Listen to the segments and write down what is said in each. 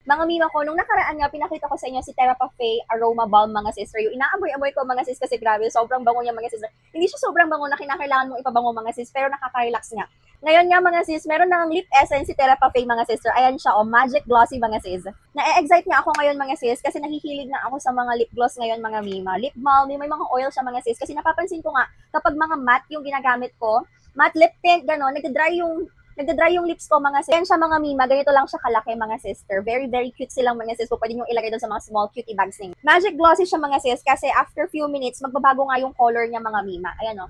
Mga mima ko, nung nakaraan nga, pinakita ko sa inyo si Therapy Aroma Balm, mga sister. Yung inaamoy-amoy ko, mga sis, kasi grabe, sobrang bango niya, mga sister. Hindi siya sobrang bango na kinakailangan mong ipabango, mga sis, pero nakaka-relax nga. Ngayon nga, mga sis, meron ng lip essence si Therapy, mga sister. Ayan siya, Magic Glossy, mga sis. Na-excite nga ako ngayon, mga sis, kasi nahihilig na ako sa mga lip gloss ngayon, mga mima. Lip balm, may mga oil siya, mga sis. Kasi napapansin ko nga, kapag mga matte yung ginagamit ko, matte lip tint, gano'n, nagda-dry yung lips ko, mga sis. Yan siya, mga mima. Ganito lang siya kalaki, mga sister. Very, very cute silang, mga sis. So, pwede nyo ilagay doon sa mga small cutie bags ninyo. Magic Glossy siya, mga sis, kasi after few minutes, magbabago nga yung color niya, mga mima. Ayan, o.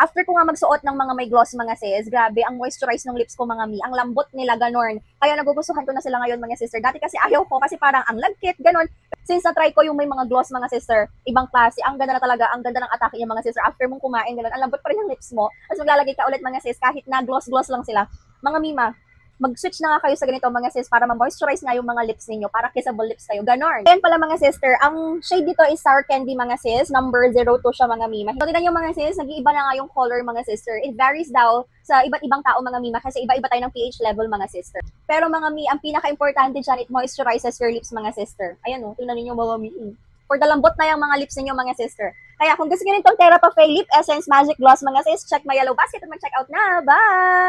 After ko nga magsuot ng mga may gloss, mga sis, grabe, ang moisturize ng lips ko, mga mi. Ang lambot nila, ganon. Kaya nagugustuhan ko na sila ngayon, mga sister. Dati kasi ayaw ko, kasi parang ang lagkit, ganon. Since na-try ko yung may mga gloss, mga sister, ibang klase, ang ganda na talaga, ang ganda ng atake niya, mga sister. After mong kumain, ganon, ang lambot pa rin ng lips mo. Tapos maglalagay ka ulit, mga sis, kahit na gloss-gloss lang sila. Mga mima, mag-switch na nga kayo sa ganito, mga sis, para ma-moisturize nga yung mga lips ninyo, para kissable lips kayo. Ganon. Ayan pala, mga sister, ang shade dito is Sour Candy, mga sis. Number 02 siya, mga mima. So, tignan nyo, mga sis, nag-iiba na nga yung color, mga sister. It varies daw sa iba't ibang tao, mga mima, kasi iba-iba tayo ng pH level, mga sister. Pero, mga mi, ang pinaka-importante dyan, it moisturizes your lips, mga sister. Ayan, oh, tingnan niyo, mga mi. For the lambot na yung mga lips ninyo, mga sister. Kaya kung gusto nyo nitong Therapy Lip Essence Magic Gloss, mga sis, check my yellow basket at mag-check out na. Bye!